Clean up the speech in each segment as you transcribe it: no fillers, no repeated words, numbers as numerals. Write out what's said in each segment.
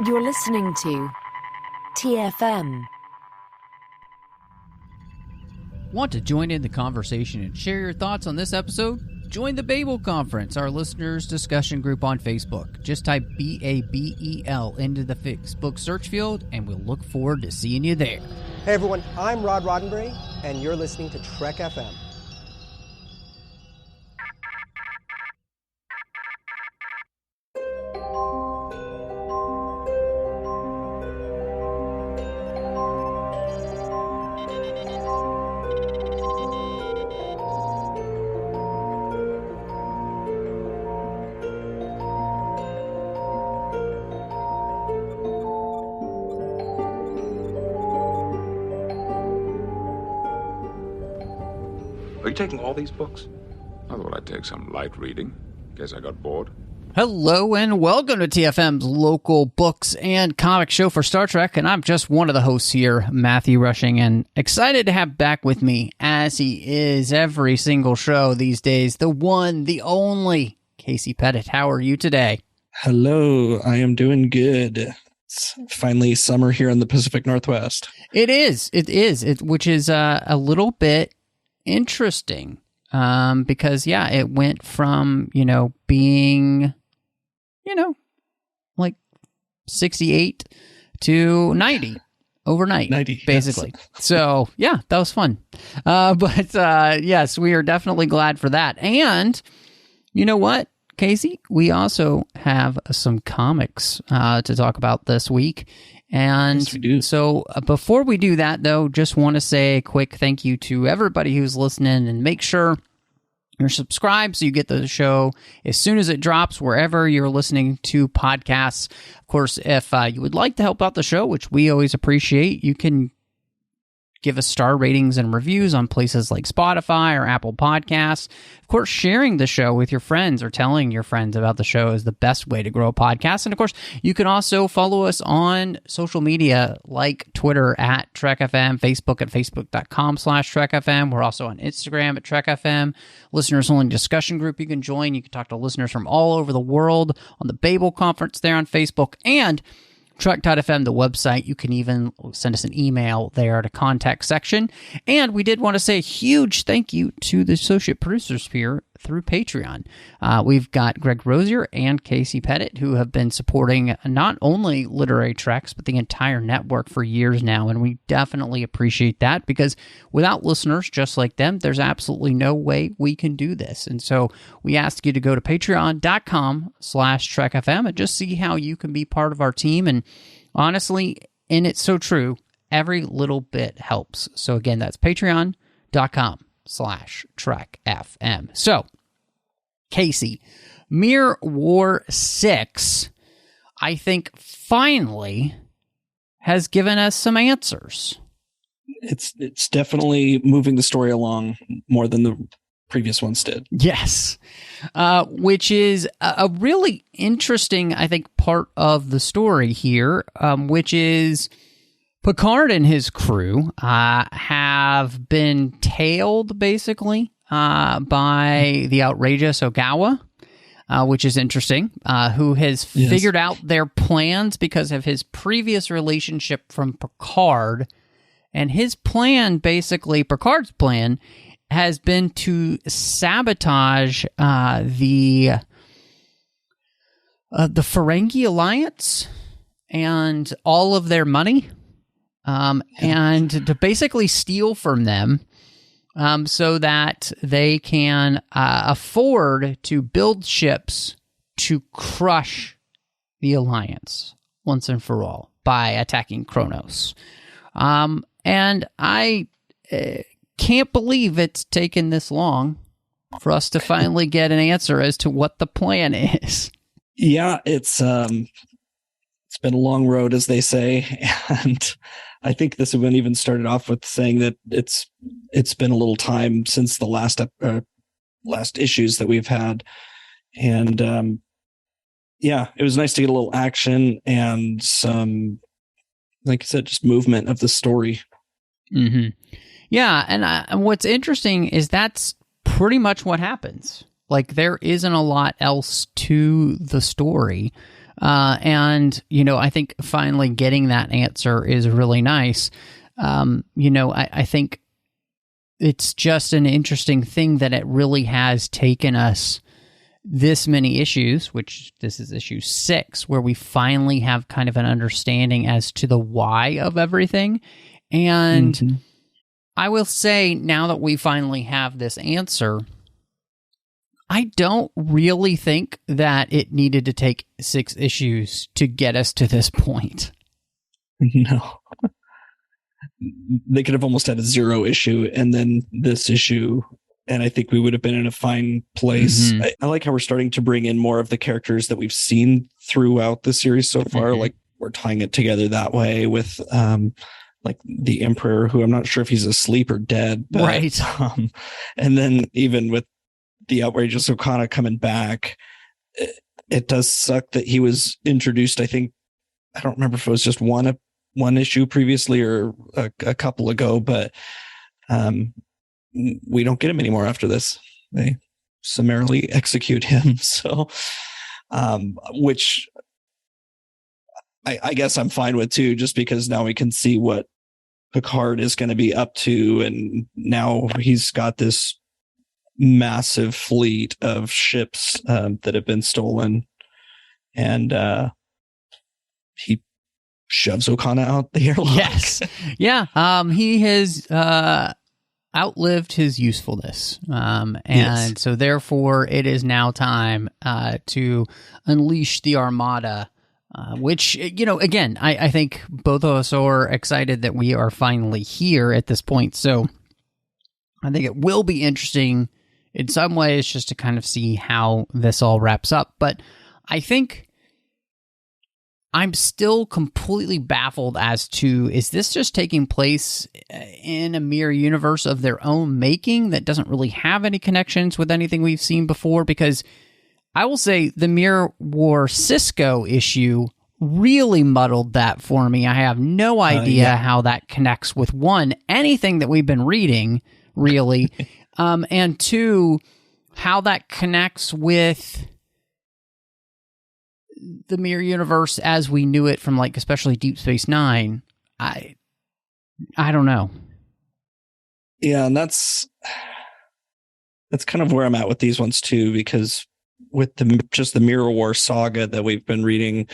You're listening to TFM. Want to join in the conversation and share your thoughts on this episode? Join the Babel Conference, our listeners' discussion group on Facebook. Just type BABEL into the Facebook search field, and we'll look forward to seeing you there. Hey everyone, I'm Rod Roddenberry, and you're listening to Trek FM. Are you taking all these books? I thought I'd take some light reading. Guess I got bored. Hello and welcome to TFM's local books and comic show for Star Trek, and I'm just one of the hosts here, Matthew Rushing, and excited to have back with me, as he is every single show these days, the one, the only, Casey Pettitt. How are you today? Hello, I am doing good. It's finally summer here in the Pacific Northwest. It is, which is a little bit interesting, because it went from, being, like 68 to 90 overnight, 90, basically. Yes. So that was fun. But yes, we are definitely glad for that. And you know what, Casey, we also have some comics to talk about this week. And yes, we do. So before we do that, though, just want to say a quick thank you to everybody who's listening, and make sure you're subscribed so you get the show as soon as it drops wherever you're listening to podcasts. Of course, if you would like to help out the show, which we always appreciate, you can give us star ratings and reviews on places like Spotify or Apple Podcasts. Of course, sharing the show with your friends or telling your friends about the show is the best way to grow a podcast. And of course, you can also follow us on social media like Twitter at TrekFM, Facebook at Facebook.com/TrekFM. We're also on Instagram at TrekFM. Listeners only discussion group you can join. You can talk to listeners from all over the world on the Babel Conference there on Facebook, and Trek.fm, the website. You can even send us an email there to contact section. And we did want to say a huge thank you to the associate producers here through Patreon. We've got Greg Rosier and Casey Pettitt, who have been supporting not only Literary Treks, but the entire network for years now. And we definitely appreciate that, because without listeners just like them, there's absolutely no way we can do this. And so we ask you to go to patreon.com/TrekFM and just see how you can be part of our team. And honestly, and it's so true, every little bit helps. So again, that's patreon.com/TrekFM. So, Casey, Mirror War 6, I think, finally has given us some answers. It's definitely moving the story along more than the previous ones did. Yes, which is a really interesting, I think, part of the story here, which is Picard and his crew have been tailed, basically, by the outrageous Ogawa, which is interesting, who has figured out their plans because of his previous relationship from Picard. And his plan, basically, Picard's plan, has been to sabotage the Ferengi Alliance and all of their money, and to basically steal from them, so that they can afford to build ships to crush the Alliance once and for all by attacking Kronos. And I can't believe it's taken this long for us to finally get an answer as to what the plan is. Yeah, it's been a long road, as they say, and I think this one even started off with saying that it's been a little time since the last issues that we've had, and it was nice to get a little action and some, like I said, just movement of the story. Mm-hmm. Yeah, and what's interesting is that's pretty much what happens. Like, there isn't a lot else to the story. And, I think finally getting that answer is really nice. I think it's just an interesting thing that it really has taken us this many issues, which this is issue 6, where we finally have kind of an understanding as to the why of everything. And I will say, now that we finally have this answer, I don't really think that it needed to take 6 issues to get us to this point. No. They could have almost had a 0 issue and then this issue, and I think we would have been in a fine place. I like how we're starting to bring in more of the characters that we've seen throughout the series so far. Like, we're tying it together that way with like the Emperor, who I'm not sure if he's asleep or dead. But, right. And then even with the outrageous Okana coming back, it does suck that he was introduced. I think, I don't remember if it was just one issue previously or a couple ago, but we don't get him anymore after this. They summarily execute him. So, which I guess I'm fine with too, just because now we can see what Picard is going to be up to. And now he's got this massive fleet of ships that have been stolen. And he shoves Okana out the airlock. Yes. Yeah. He has outlived his usefulness. And so therefore it is now time to unleash the Armada, which, again, I think both of us are excited that we are finally here at this point. So I think it will be interesting in some ways just to kind of see how this all wraps up. But I think I'm still completely baffled as to, is this just taking place in a mirror universe of their own making that doesn't really have any connections with anything we've seen before? Because I will say the Mirror War Sisko issue really muddled that for me. I have no idea how that connects with, one, anything that we've been reading, really, and two, how that connects with the mirror universe as we knew it from, like, especially Deep Space Nine. I don't know. Yeah, and that's kind of where I'm at with these ones too, because with the Mirror War saga that we've been reading,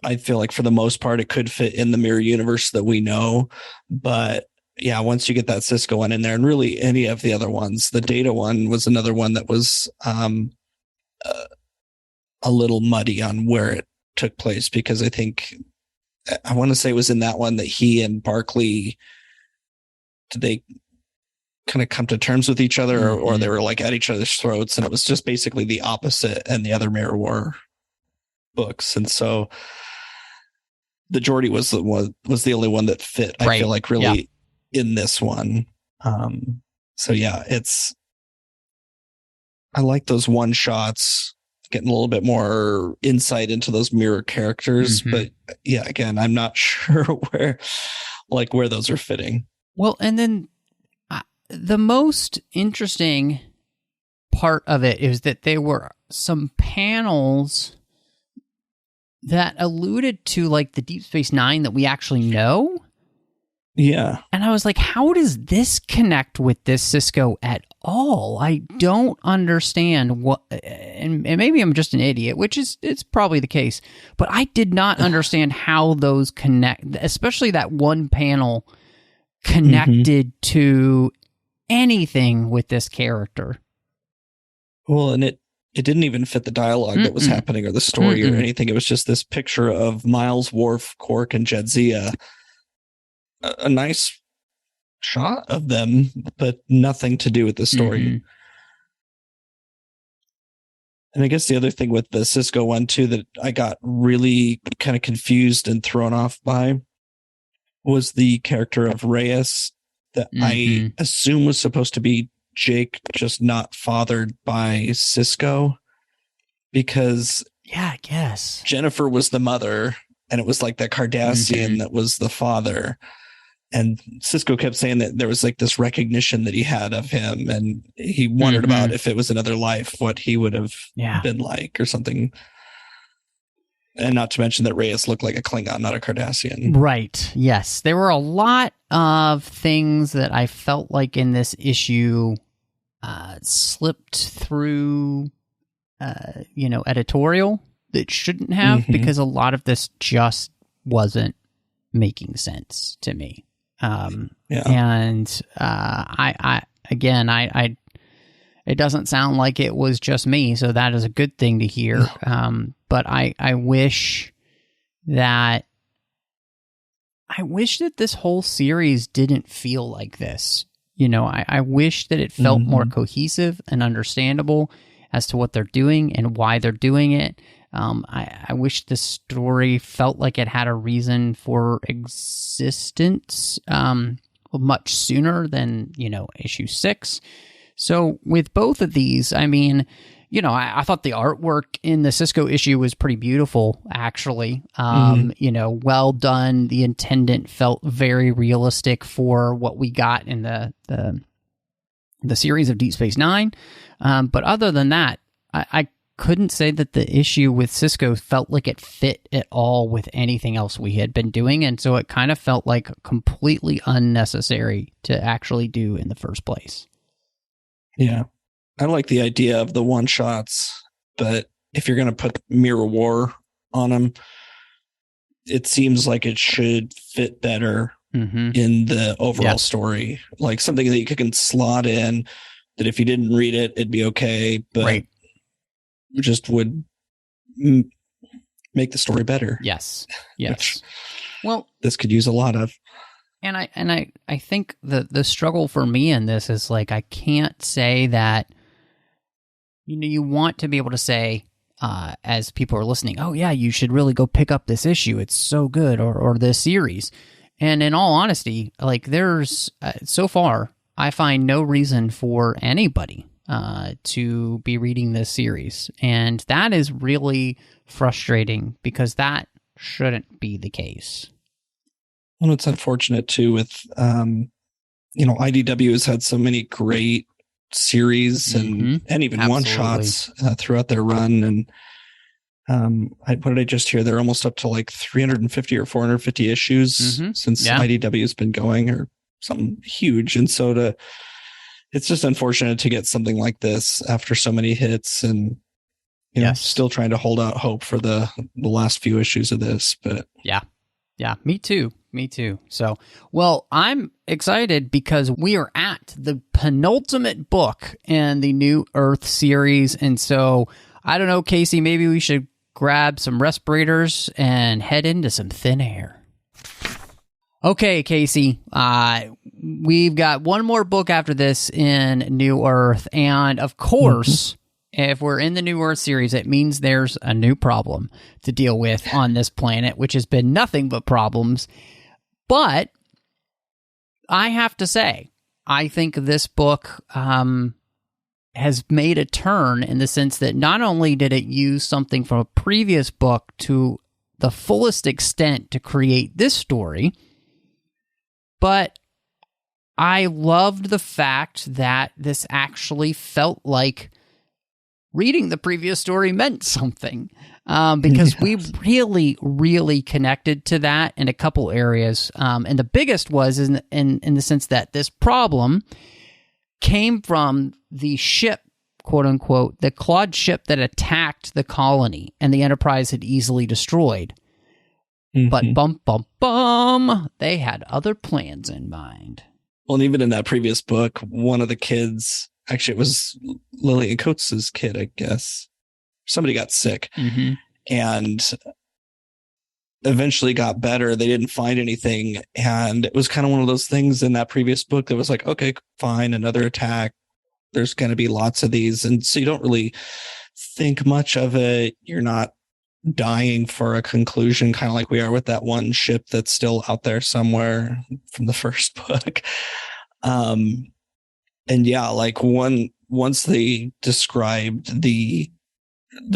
I feel like for the most part it could fit in the mirror universe that we know. But yeah, once you get that Sisko one in there, and really any of the other ones, the Data one was another one that was a little muddy on where it took place, because I want to say it was in that one that he and Barclay, did they kind of come to terms with each other, or they were like at each other's throats, and it was just basically the opposite in the other Mirror War books. And so the Geordi was the only one that fit, I feel like, really in this one. So yeah, I like those one shots, getting a little bit more insight into those mirror characters. But yeah, again, I'm not sure where those are fitting. Well, and then the most interesting part of it is that there were some panels that alluded to, like, the Deep Space Nine that we actually know. Yeah. And I was like, how does this connect with this Sisko at all? I don't understand what, and maybe I'm just an idiot, which it's probably the case, but I did not understand how those connect, especially that one panel connected to anything with this character. Well, and it didn't even fit the dialogue that was happening or the story or anything. It was just this picture of Miles, Worf, Quark, and Jadzia. A nice shot of them, but nothing to do with the story. And I guess the other thing with the Sisko one too that I got really kind of confused and thrown off by was the character of Reyes that I assume was supposed to be Jake, just not fathered by Sisko, because I guess Jennifer was the mother and it was like that Cardassian that was the father. And Sisko kept saying that there was like this recognition that he had of him, and he wondered about if it was another life, what he would have been like or something. And not to mention that Reyes looked like a Klingon, not a Cardassian. Right. Yes. There were a lot of things that I felt like in this issue slipped through, editorial that shouldn't have, because a lot of this just wasn't making sense to me. And I it doesn't sound like it was just me, so that is a good thing to hear. But I wish that this whole series didn't feel like this. I wish that it felt more cohesive and understandable as to what they're doing and why they're doing it. I wish the story felt like it had a reason for existence much sooner than, issue 6. So with both of these, I mean, I thought the artwork in the Sisko issue was pretty beautiful, actually. Well done. The intendant felt very realistic for what we got in the series of Deep Space Nine. But other than that, I couldn't say that the issue with Sisko felt like it fit at all with anything else we had been doing. And so it kind of felt like completely unnecessary to actually do in the first place. Yeah. I like the idea of the one-shots, but if you're going to put Mirror War on them, it seems like it should fit better in the overall story. Like something that you can slot in that if you didn't read it, it'd be okay, but just would make the story better. Yes. Which, well, this could use a lot of. And I think the struggle for me in this is like, I can't say that, you want to be able to say, as people are listening, oh yeah, you should really go pick up this issue. It's so good, or this series. And in all honesty, like there's, so far, I find no reason for anybody to be reading this series. And that is really frustrating because that shouldn't be the case. Well, it's unfortunate too with, IDW has had so many great series and even one-shots throughout their run. And what did I just hear? They're almost up to like 350 or 450 issues since IDW has been going, or something huge. And so it's just unfortunate to get something like this after so many hits, and still trying to hold out hope for the last few issues of this. But yeah, me too. So, well, I'm excited because we are at the penultimate book in the New Earth series. And so, I don't know, Casey, maybe we should grab some respirators and head into some thin air. Okay, Casey, we've got one more book after this in New Earth. And of course, if we're in the New Earth series, it means there's a new problem to deal with on this planet, which has been nothing but problems. But I have to say, I think this book has made a turn in the sense that not only did it use something from a previous book to the fullest extent to create this story, but I loved the fact that this actually felt like reading the previous story meant something, because we really, really connected to that in a couple areas. And the biggest was in the sense that this problem came from the ship, quote unquote, the Klaud ship that attacked the colony and the Enterprise had easily destroyed. But bum, bum, bum, they had other plans in mind. Well, and even in that previous book, one of the kids, actually it was Lillian Coates' kid, I guess, somebody got sick and eventually got better. They didn't find anything. And it was kind of one of those things in that previous book that was like, okay, fine, another attack. There's going to be lots of these. And so you don't really think much of it. You're not dying for a conclusion, kind of like we are with that one ship that's still out there somewhere from the first book. And yeah, like once they described the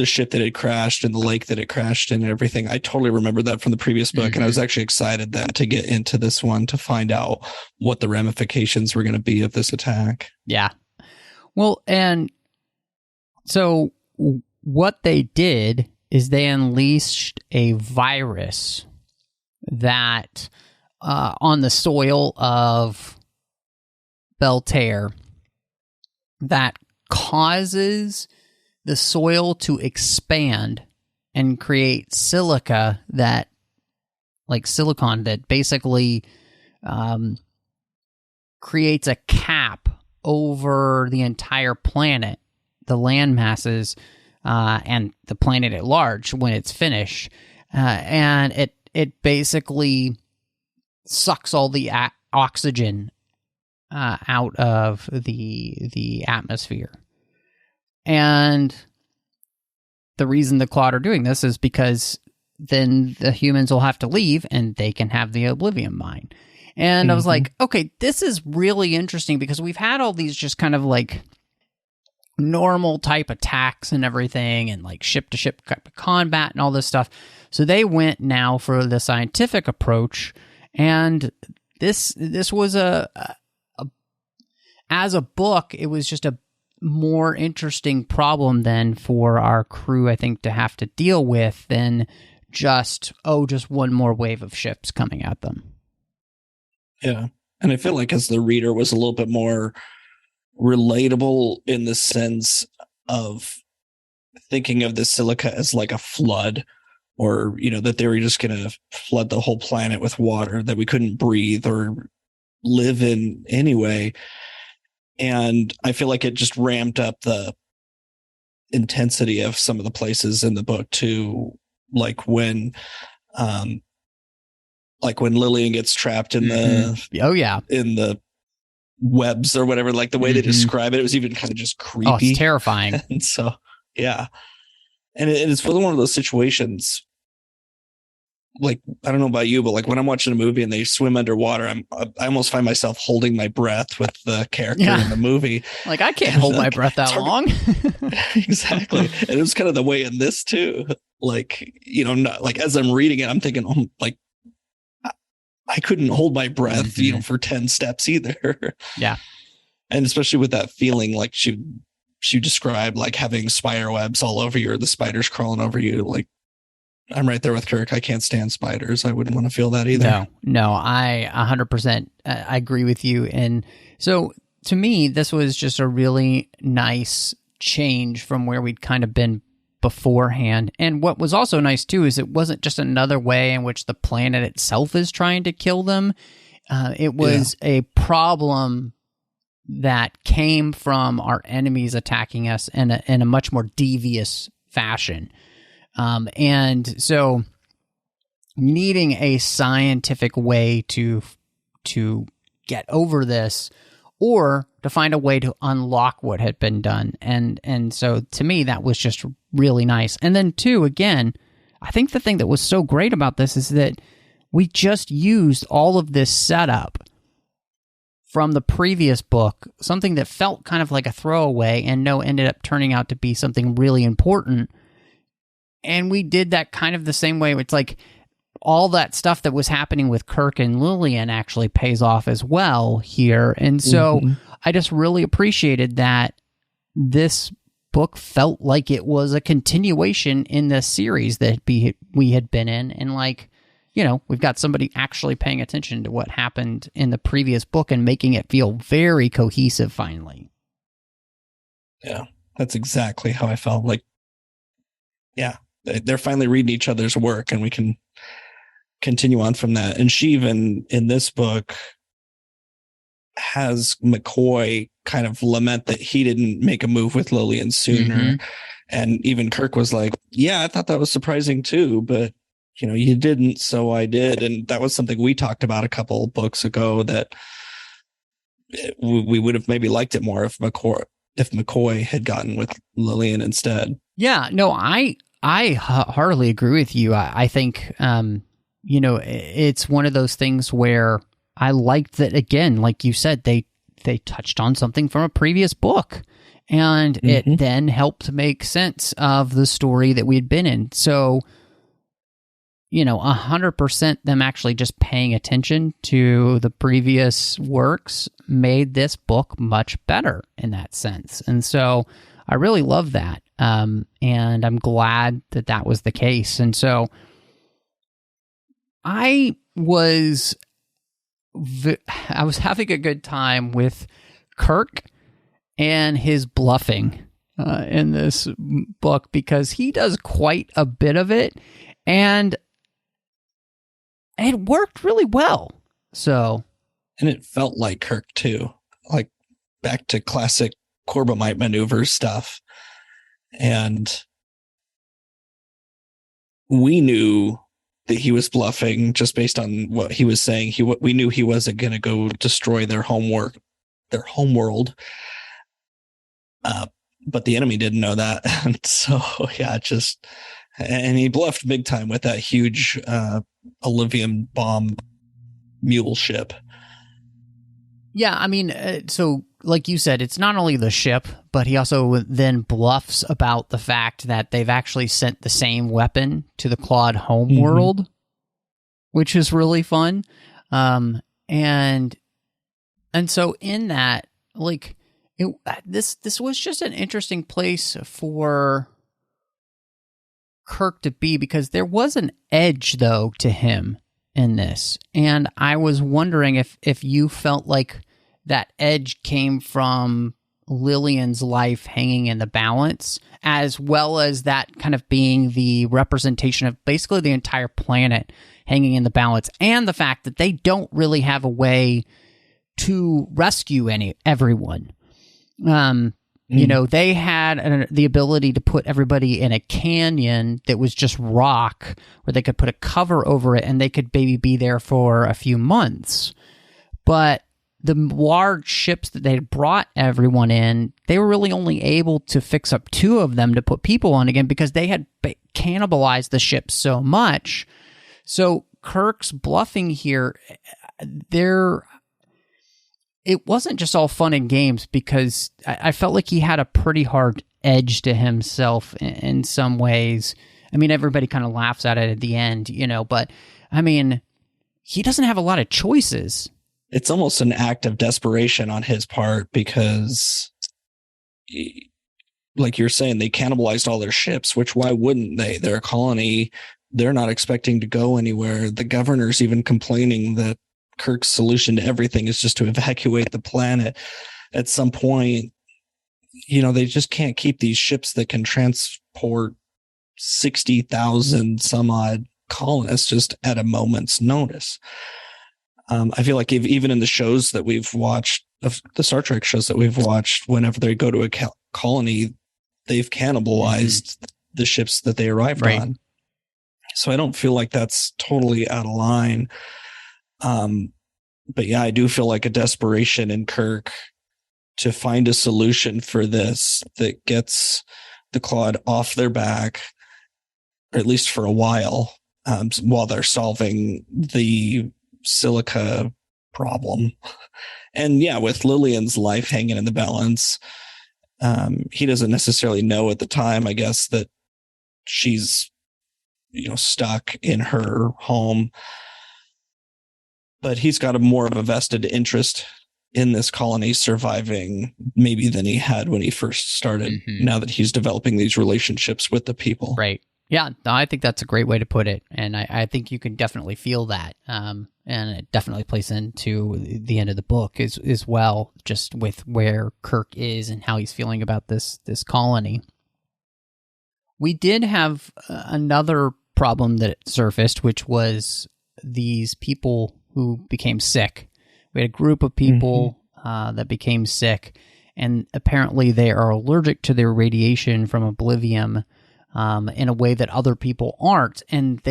ship that had crashed and the lake that it crashed in and everything, I totally remember that from the previous book. And I was actually excited then to get into this one to find out what the ramifications were going to be of this attack. Yeah. Well, and so what they did is they unleashed a virus that on the soil of Belle Terre that causes the soil to expand and create silicon that basically creates a cap over the entire planet, the land masses, and the planet at large when it's finished. And it basically sucks all the oxygen out of the atmosphere. And the reason the Klaud are doing this is because then the humans will have to leave and they can have the Oblivion Mine. And I was like, okay, this is really interesting because we've had all these just kind of like normal type attacks and everything and like ship-to-ship combat and all this stuff. So they went now for the scientific approach, and this was as a book, it was just a more interesting problem than for our crew, I think, to have to deal with than just one more wave of ships coming at them. Yeah. And I feel like as the reader was a little bit more relatable in the sense of thinking of the silica as like a flood, or, that they were just going to flood the whole planet with water that we couldn't breathe or live in anyway. And I feel like it just ramped up the intensity of some of the places in the book too. Like when Lillian gets trapped in in the webs or whatever, like the way they describe it was even kind of just creepy. Oh, it's terrifying. And so, yeah. And it's really one of those situations. Like, I don't know about you, but like when I'm watching a movie and they swim underwater, I almost find myself holding my breath with the character in the movie. Like, I can't hold my breath that long. Exactly. And it was kind of the way in this too. Like, not like as I'm reading it, I'm thinking, oh, like I couldn't hold my breath, for 10 steps either. Yeah. And especially with that feeling, like she described, like having spider webs all over you or the spiders crawling over you. Like, I'm right there with Kirk. I can't stand spiders. I wouldn't want to feel that either. No, I 100% I agree with you. And so to me, this was just a really nice change from where we'd kind of been beforehand. And what was also nice too is it wasn't just another way in which the planet itself is trying to kill them. It was a problem that came from our enemies attacking us in a much more devious fashion. And so needing a scientific way to get over this, or to find a way to unlock what had been done. And so to me, that was just really nice. And then too, again, I think the thing that was so great about this is that we just used all of this setup from the previous book, something that felt kind of like a throwaway and ended up turning out to be something really important. And we did that kind of the same way. It's like all that stuff that was happening with Kirk and Lillian actually pays off as well here. And so I just really appreciated that this book felt like it was a continuation in the series that we had been in. And like, we've got somebody actually paying attention to what happened in the previous book and making it feel very cohesive finally. Yeah, that's exactly how I felt. Like, yeah, they're finally reading each other's work and we can continue on from that. And she even in this book has McCoy kind of lament that he didn't make a move with Lillian sooner. And even Kirk was like, yeah, I thought that was surprising too, but you didn't, so I did. And that was something we talked about a couple books ago, that we would have maybe liked it more if McCoy had gotten with Lillian instead. Yeah, no, I heartily agree with you. I think, it's one of those things where I liked that, again, like you said, they touched on something from a previous book, and it then helped make sense of the story that we had been in. So, 100% them actually just paying attention to the previous works made this book much better in that sense. And so I really love that. And I'm glad that that was the case. And so I was having a good time with Kirk and his bluffing in this book, because he does quite a bit of it, and it worked really well. So, and it felt like Kirk too, like back to classic Corbomite maneuver stuff. And we knew that he was bluffing just based on what he was saying. We knew he wasn't going to go destroy their homeworld. But the enemy didn't know that. And so, yeah, and he bluffed big time with that huge Olivium bomb mule ship. Yeah, I mean, so like you said, it's not only the ship, but he also then bluffs about the fact that they've actually sent the same weapon to the Klaud homeworld, which is really fun. And so in that, like, this was just an interesting place for Kirk to be, because there was an edge, though, to him in this. And I was wondering if you felt like that edge came from Lillian's life hanging in the balance, as well as that kind of being the representation of basically the entire planet hanging in the balance, and the fact that they don't really have a way to rescue everyone. You know, they had the ability to put everybody in a canyon that was just rock, where they could put a cover over it and they could maybe be there for a few months. But the large ships that they had brought everyone in, they were really only able to fix up 2 of them to put people on again, because they had cannibalized the ships so much. So Kirk's bluffing here, it wasn't just all fun and games, because I felt like he had a pretty hard edge to himself in some ways. I mean, everybody kind of laughs at it at the end, you know, but I mean, he doesn't have a lot of choices. It's almost an act of desperation on his part, because, like you're saying, they cannibalized all their ships, which why wouldn't they? They're a colony. They're not expecting to go anywhere. The governor's even complaining that Kirk's solution to everything is just to evacuate the planet. At some point, you know, they just can't keep these ships that can transport 60,000 some odd colonists just at a moment's notice. I feel like even in the shows that we've watched, the Star Trek shows that we've watched, whenever they go to a colony, they've cannibalized the ships that they arrived on. So I don't feel like that's totally out of line. But yeah, I do feel like a desperation in Kirk to find a solution for this that gets the Klaud off their back, or at least for a while they're solving the silica problem. And yeah, with Lillian's life hanging in the balance, he doesn't necessarily know at the time, I guess, that she's, you know, stuck in her home. But he's got more of a vested interest in this colony surviving maybe than he had when he first started, now that he's developing these relationships with the people. Right. Yeah, no, I think that's a great way to put it. And I think you can definitely feel that. And it definitely plays into the end of the book as well, just with where Kirk is and how he's feeling about this colony. We did have another problem that surfaced, which was these people who became sick. We had a group of people that became sick, and apparently they are allergic to their radiation from Oblivion in a way that other people aren't. And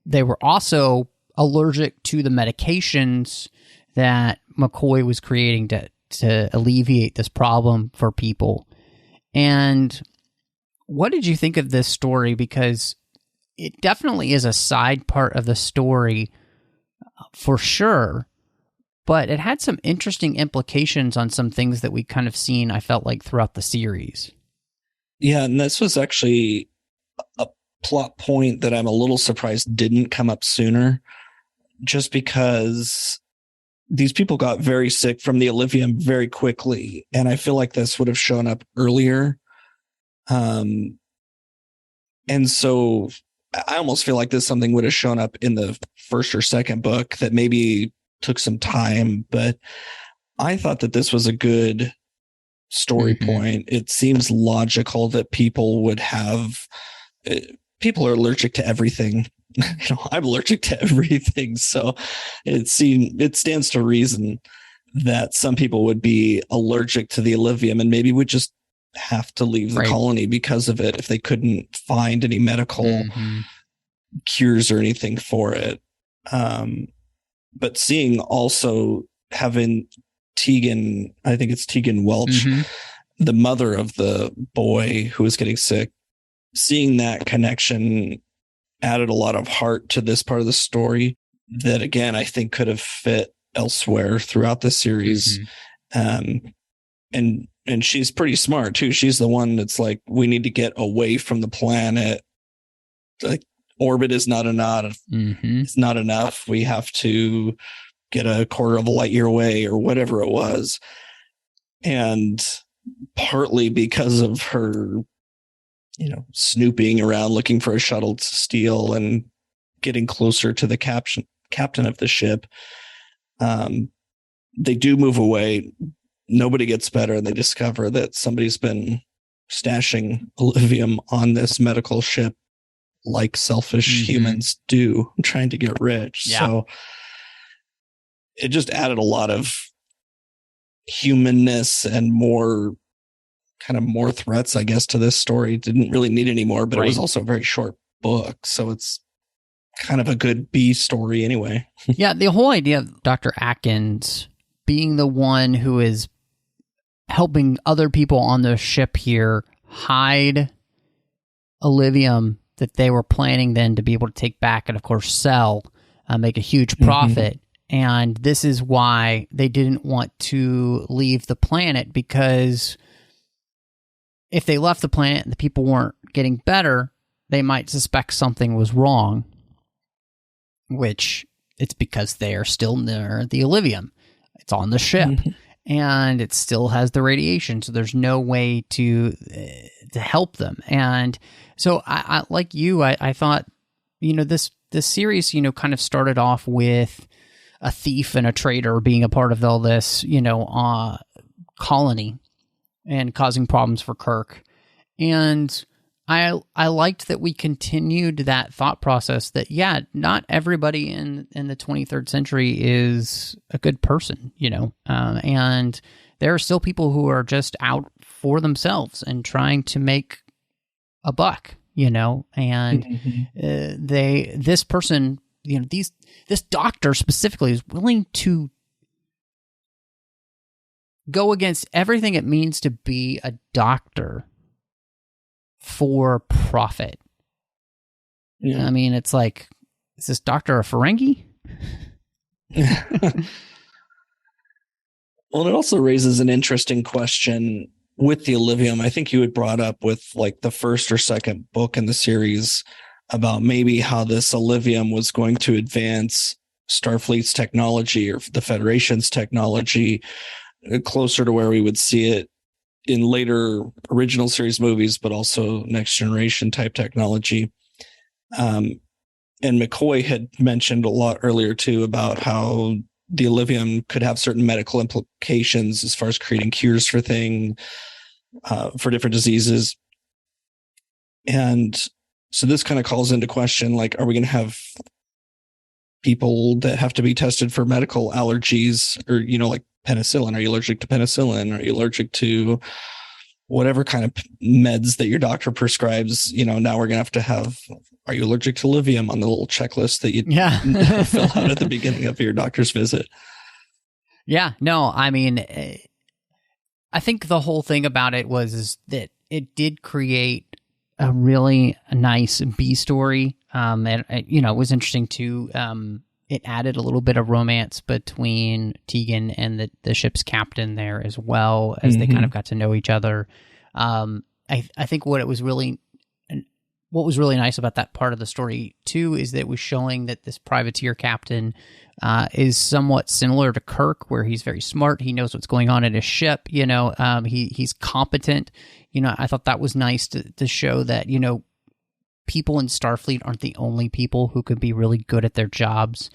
they were also allergic to the medications that McCoy was creating to alleviate this problem for people. And what did you think of this story? Because it definitely is a side part of the story for sure, but it had some interesting implications on some things that we kind of seen, I felt like, throughout the series. Yeah, and this was actually a plot point that I'm a little surprised didn't come up sooner, just because these people got very sick from the Oblivion very quickly, and I feel like this would have shown up earlier. And so I almost feel like this something would have shown up in the first or second book that maybe took some time, but I thought that this was a good story point. It seems logical that people would have, people are allergic to everything. I'm allergic to everything. So it stands to reason that some people would be allergic to the Illivium and maybe would just have to leave the colony because of it if they couldn't find any medical cures or anything for it. But seeing also having Tegan, I think it's Tegan Welch, the mother of the boy who was getting sick, seeing that connection added a lot of heart to this part of the story that, again, I think could have fit elsewhere throughout the series. And she's pretty smart too. She's the one that's like, we need to get away from the planet. Like, orbit is not enough. It's not enough. We have to get a quarter of a light year away or whatever it was. And partly because of her, snooping around looking for a shuttle to steal and getting closer to the captain of the ship, they do move away. Nobody gets better. And they discover that somebody's been stashing Illivium on this medical ship like selfish humans do, trying to get rich. Yeah. So it just added a lot of humanness and more threats, I guess, to this story. Didn't really need any more, but it was also a very short book. So it's kind of a good B story anyway. Yeah. The whole idea of Dr. Atkins being the one who is helping other people on the ship here hide Illivium that they were planning then to be able to take back and, of course, sell, make a huge profit. And this is why they didn't want to leave the planet, because if they left the planet and the people weren't getting better, they might suspect something was wrong, which it's because they are still near the Illivium. It's on the ship. And it still has the radiation, so there's no way to help them. And so, I like you, I thought, this series, kind of started off with a thief and a traitor being a part of all this, colony and causing problems for Kirk. And I liked that we continued that thought process that, yeah, not everybody in the 23rd century is a good person, and there are still people who are just out for themselves and trying to make a buck, and this person, this doctor specifically is willing to go against everything it means to be a doctor for profit. Yeah. I mean, it's like, is this doctor a Ferengi? Well, it also raises an interesting question with the Illivium. I think you had brought up with like the first or second book in the series about maybe how this Illivium was going to advance Starfleet's technology or the Federation's technology closer to where we would see it in later original series movies, but also next generation type technology. And McCoy had mentioned a lot earlier too about how the Illivium could have certain medical implications as far as creating cures for for different diseases. And so this kind of calls into question, like, are we going to have people that have to be tested for medical allergies or, like penicillin? Are you allergic to penicillin? Are you allergic to whatever kind of meds that your doctor prescribes? Now we're going to have, are you allergic to Illivium on the little checklist that you fill out at the beginning of your doctor's visit? Yeah, no, I mean, I think the whole thing about it is that it did create a really nice B story. And, it was interesting too. It added a little bit of romance between Tegan and the ship's captain there as well, as they kind of got to know each other. I think what what was really nice about that part of the story too is that it was showing that this privateer captain is somewhat similar to Kirk, where he's very smart. He knows what's going on at his ship. He's competent. I thought that was nice to show that, people in Starfleet aren't the only people who can be really good at their jobs.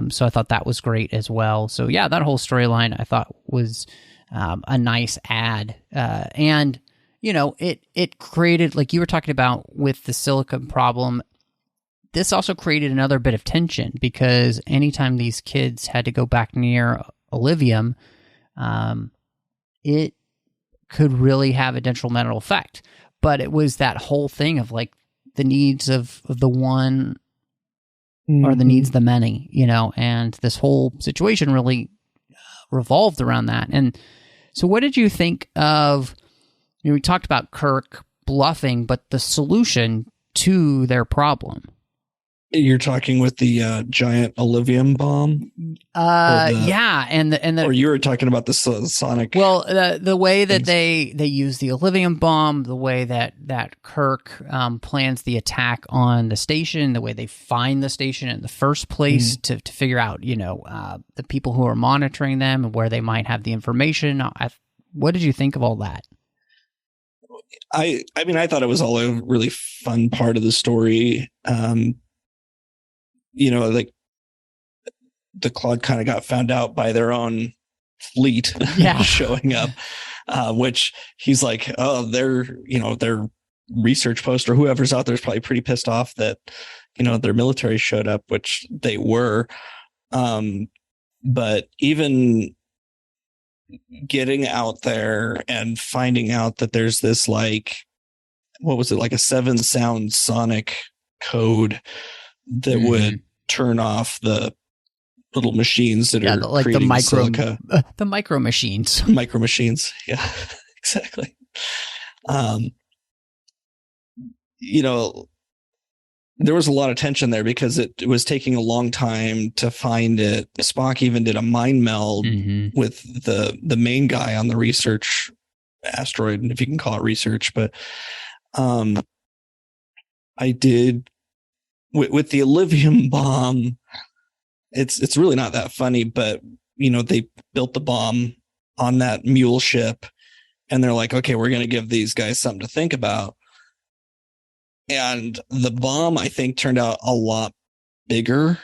So I thought that was great as well. So yeah, that whole storyline I thought was a nice add. And, it created, like you were talking about with the silicon problem, this also created another bit of tension, because anytime these kids had to go back near Olivium, it could really have a detrimental effect. But it was that whole thing of like the needs of the one or the needs of the many, and this whole situation really revolved around that. And so what did you think of, we talked about Kirk bluffing, but the solution to their problem? You're talking with the giant Olivium bomb? Yeah, and or you were talking about the sonic. Well, the way that they use the Olivium bomb, the way that Kirk plans the attack on the station, the way they find the station in the first place to figure out, the people who are monitoring them and where they might have the information. What did you think of all that? I mean, I thought it was all a really fun part of the story. Like the Klaud kind of got found out by their own fleet showing up, which he's like, oh, their research post or whoever's out there is probably pretty pissed off that, their military showed up, which they were. But even getting out there and finding out that there's this, like, what was it, like a 7-sound sonic code that would turn off the little machines that are like creating the silica. The micro machines. Micro machines. Yeah, exactly. There was a lot of tension there because it was taking a long time to find it. Spock even did a mind meld with the main guy on the research asteroid, if you can call it research. But I did with the Olivium bomb. It's really not that funny, but they built the bomb on that mule ship, and they're like, okay, we're going to give these guys something to think about. And the bomb, I think, turned out a lot bigger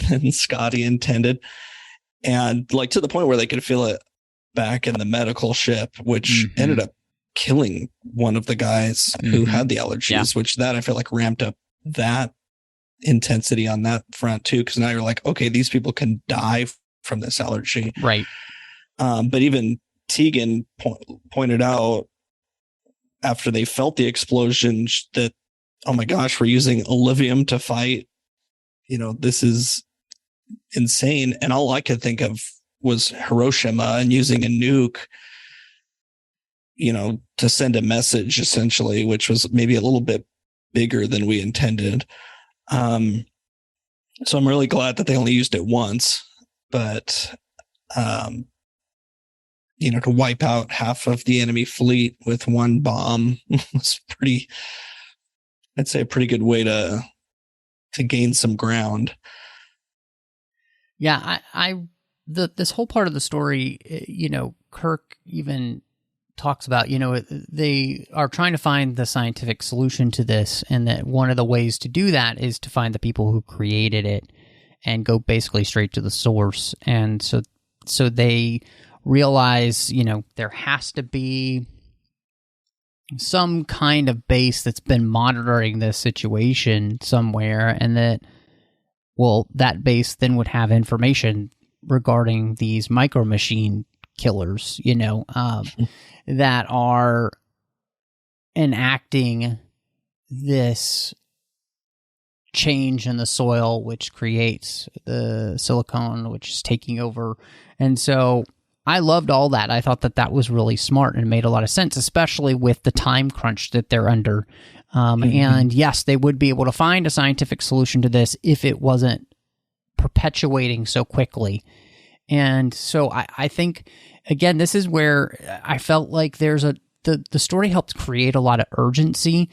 than Scotty intended. And like to the point where they could feel it back in the medical ship, which ended up killing one of the guys who had the allergies, which that I feel like ramped up that intensity on that front too. Cause now you're like, okay, these people can die from this allergy. Right. But even Tegan pointed out after they felt the explosion that, oh my gosh, we're using Olivium to fight. This is insane. And all I could think of was Hiroshima and using a nuke, to send a message essentially, which was maybe a little bit bigger than we intended. So I'm really glad that they only used it once, but, to wipe out half of the enemy fleet with one bomb was I'd say a pretty good way to gain some ground. Yeah, this whole part of the story, Kirk even talks about, they are trying to find the scientific solution to this, and that one of the ways to do that is to find the people who created it and go basically straight to the source. And so they realize, there has to be some kind of base that's been monitoring this situation somewhere, and that base then would have information regarding these micro machine killers, that are enacting this change in the soil, which creates the silicone, which is taking over. And so I loved all that. I thought that was really smart and made a lot of sense, especially with the time crunch that they're under. And yes, they would be able to find a scientific solution to this if it wasn't perpetuating so quickly. And so I think, again, this is where I felt like the story helped create a lot of urgency.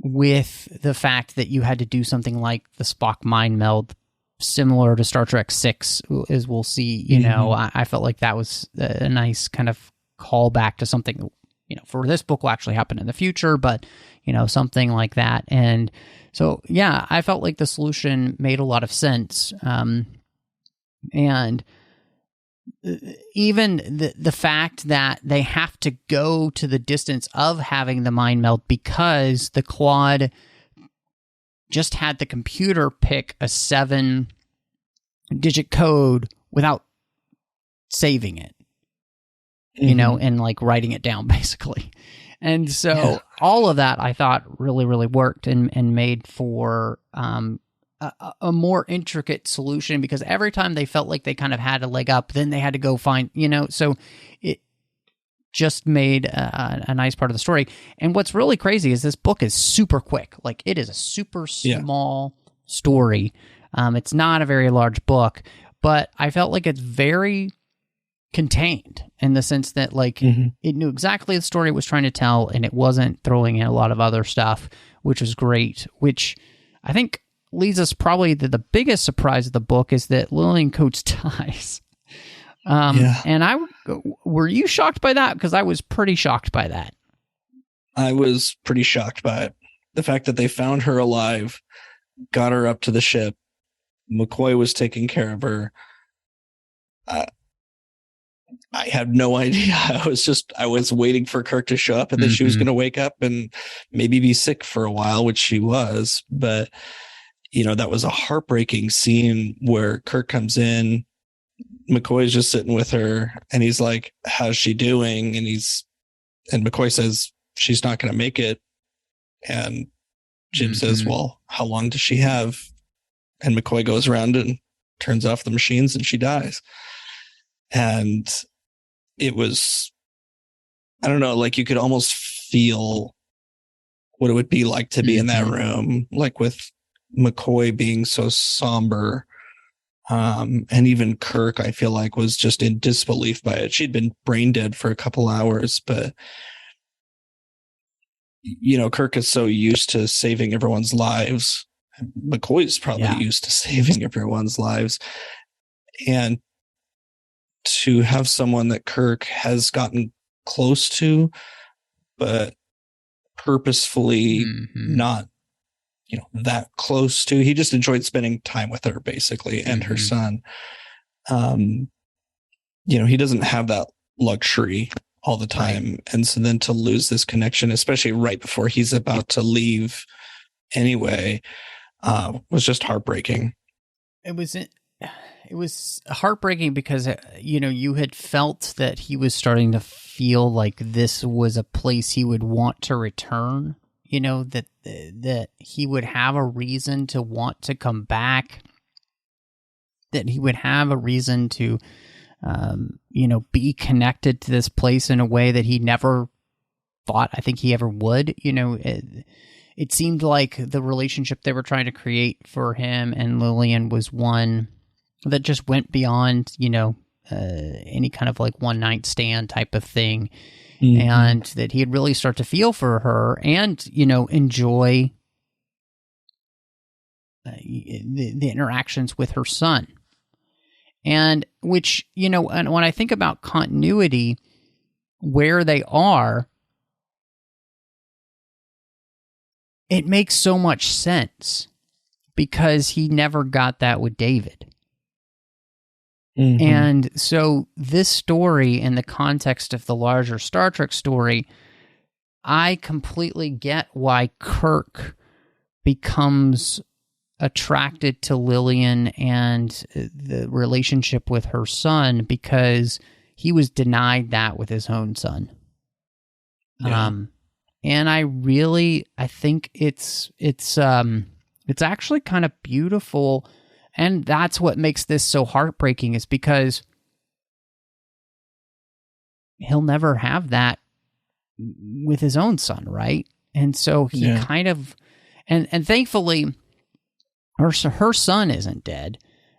with the fact that you had to do something like the Spock mind meld, similar to Star Trek 6, as we'll see. You know, I felt like that was a nice kind of callback to something, you know, for this book will actually happen in the future, but, you know, something like that. And so, yeah, I felt like the solution made a lot of sense. And even the fact that they have to go to the distance of having the mind meld because the Klaud just had the computer pick a 7-digit code without saving it, you know, and like writing it down basically. And so all of that I thought really, really worked and made for a more intricate solution, because every time they felt like they kind of had a leg up, then they had to go find, you know, so it just made a nice part of the story. And what's really crazy is this book is super quick. Like, it is a super small story. It's not a very large book, but I felt like it's very contained in the sense that, like, it knew exactly the story it was trying to tell, and it wasn't throwing in a lot of other stuff, which was great, which I think leads us probably to the biggest surprise of the book, is that Lillian Coates dies. And were you shocked by that? Because I was pretty shocked by that. I was pretty shocked by it. The fact that they found her alive, got her up to the ship, McCoy was taking care of her. I had no idea. I was waiting for Kirk to show up, and then she was going to wake up and maybe be sick for a while, which she was. But, you know, that was a heartbreaking scene where Kirk comes in, McCoy's just sitting with her, and he's like, "How's she doing?" And McCoy says, "She's not going to make it." And Jim says, "Well, how long does she have?" And McCoy goes around and turns off the machines, and she dies. And it was, I don't know, like, you could almost feel what it would be like to be in that room, like with McCoy being so somber. And even Kirk, I feel like, was just in disbelief by it. She'd been brain dead for a couple hours, but, you know, Kirk is so used to saving everyone's lives. McCoy's probably used to saving everyone's lives. And to have someone that Kirk has gotten close to, but purposefully not, you know, that close to, he just enjoyed spending time with her, basically, and her son. You know, he doesn't have that luxury all the time. Right. And so then to lose this connection, especially right before he's about to leave anyway, was just heartbreaking. It was heartbreaking because, you know, you had felt that he was starting to feel like this was a place he would want to return, you know, that he would have a reason to want to come back, that he would have a reason to, you know, be connected to this place in a way that he never thought, I think, he ever would. You know, it seemed like the relationship they were trying to create for him and Lillian was one that just went beyond, you know, any kind of like one night stand type of thing. And that he'd really start to feel for her and, you know, enjoy the interactions with her son. And which, you know, and when I think about continuity, where they are, it makes so much sense because he never got that with David. And so this story, in the context of the larger Star Trek story, I completely get why Kirk becomes attracted to Lillian and the relationship with her son, because he was denied that with his own son. And I think it's actually kind of beautiful. And that's what makes this so heartbreaking, is because he'll never have that with his own son, right? And so he kind of, and thankfully, her son isn't dead.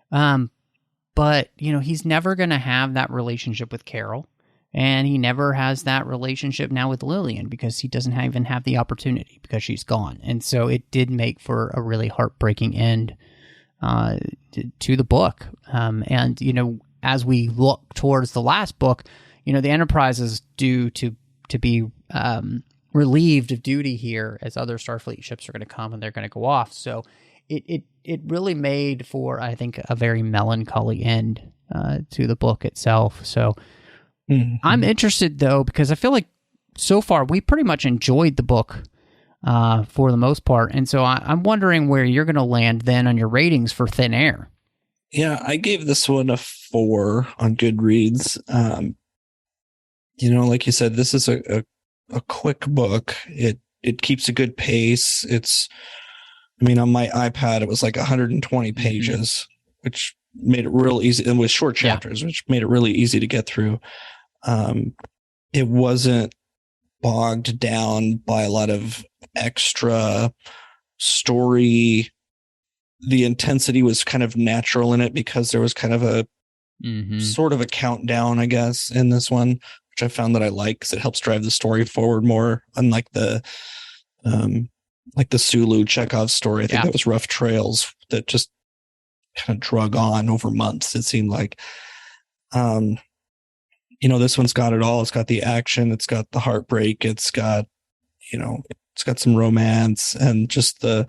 But, you know, he's never going to have that relationship with Carol. And he never has that relationship now with Lillian because he doesn't even have the opportunity because she's gone. And so it did make for a really heartbreaking end to the book. And, you know, as we look towards the last book, you know, the Enterprise is due to be relieved of duty here as other Starfleet ships are going to come and they're going to go off. So it really made for, I think, a very melancholy end to the book itself. So I'm interested, though, because I feel like so far we pretty much enjoyed the book for the most part. And so I'm wondering where you're going to land then on your ratings for Thin Air. Yeah, I gave this one a 4 on Goodreads. You know, like you said, this is a quick book. It keeps a good pace. I mean, on my iPad, it was like 120 pages, which made it real easy. And with short chapters, which made it really easy to get through. It wasn't bogged down by a lot of extra story. The intensity was kind of natural in it because there was kind of a sort of a countdown, I guess, in this one, which I found that I like because it helps drive the story forward more. Unlike the Sulu Chekhov story, I think that was Rough Trails that just kind of drug on over months. It seemed like, you know, this one's got it all. It's got the action. It's got the heartbreak. It's got, you know, it's got some romance and just the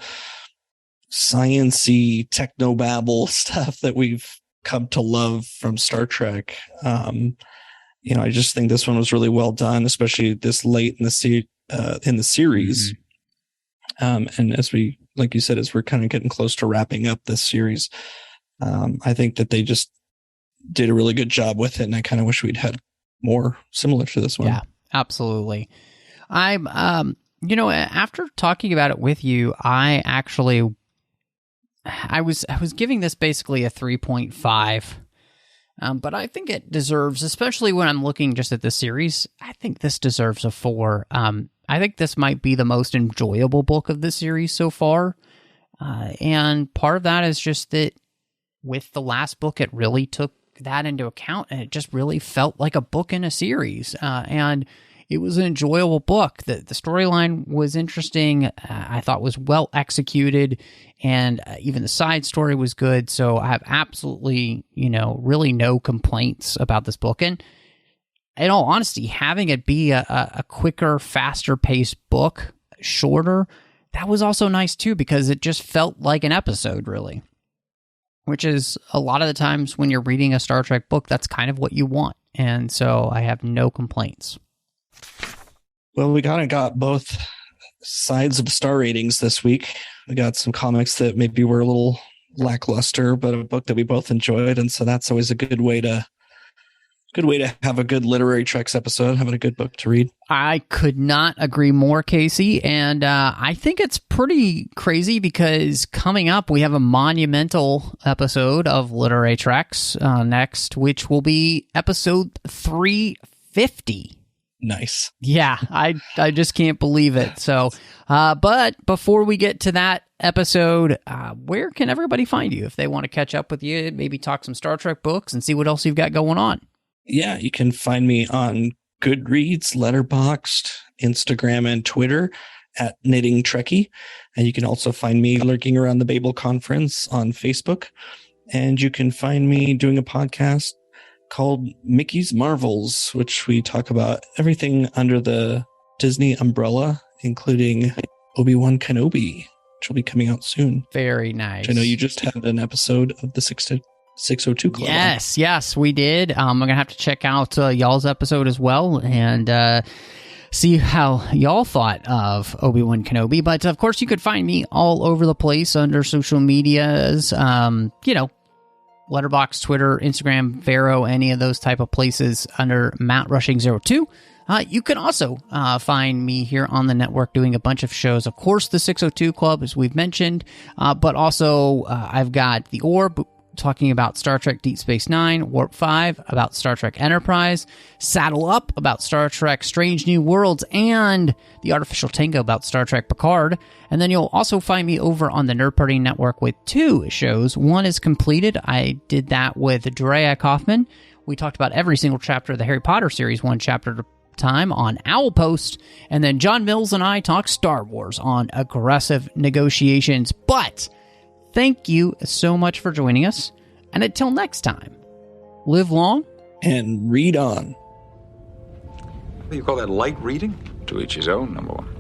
science-y technobabble stuff that we've come to love from Star Trek. You know, I just think this one was really well done, especially this late in the series. And as we, like you said, as we're kind of getting close to wrapping up this series, I think that they just did a really good job with it. And I kind of wish we'd had more similar to this one. Yeah, absolutely. I'm, you know, after talking about it with you, I was giving this basically a 3.5. But I think it deserves, especially when I'm looking just at the series, I think this deserves a 4. I think this might be the most enjoyable book of the series so far. And part of that is just that with the last book, it really took that into account, and it just really felt like a book in a series. And it was an enjoyable book. The storyline was interesting. I thought was well executed, and even the side story was good. So I have absolutely, you know, really no complaints about this book. And in all honesty, having it be a quicker, faster paced book, shorter, that was also nice too, because it just felt like an episode, really. Which is a lot of the times when you're reading a Star Trek book, that's kind of what you want. And so I have no complaints. Well, we kind of got both sides of star ratings this week. We got some comics that maybe were a little lackluster, but a book that we both enjoyed. And so that's always a good way to have a good Literary Treks episode, having a good book to read. I could not agree more, Casey. And I think it's pretty crazy because coming up, we have a monumental episode of Literary Treks next, which will be episode 350. Nice. Yeah, I just can't believe it. So, but before we get to that episode, where can everybody find you if they want to catch up with you, maybe talk some Star Trek books and see what else you've got going on? Yeah, you can find me on Goodreads, Letterboxd, Instagram, and Twitter at Knitting Trekkie. And you can also find me lurking around the Babel Conference on Facebook. And you can find me doing a podcast called Mickey's Marvels, which we talk about everything under the Disney umbrella, including Obi-Wan Kenobi, which will be coming out soon. Very nice. Which I know you just had an episode of the 602 Club. Yes, we did. I'm going to have to check out y'all's episode as well and see how y'all thought of Obi-Wan Kenobi. But, of course, you could find me all over the place under social medias, Letterboxd, Twitter, Instagram, Vero, any of those type of places under Mount Rushing 02. You can also find me here on the network doing a bunch of shows. Of course, the 602 Club, as we've mentioned, but also I've got The Orb, talking about Star Trek Deep Space Nine, Warp 5, about Star Trek Enterprise, Saddle Up, about Star Trek Strange New Worlds, and The Artificial Tango, about Star Trek Picard. And then you'll also find me over on the Nerd Party Network with 2 shows. One is completed. I did that with Drea Kaufman, we talked about every single chapter of the Harry Potter series, one chapter at a time on Owl Post. And then John Mills and I talk Star Wars on Aggressive Negotiations. But thank you so much for joining us. And until next time, live long and read on. What do you call that, light reading? To each his own, number one.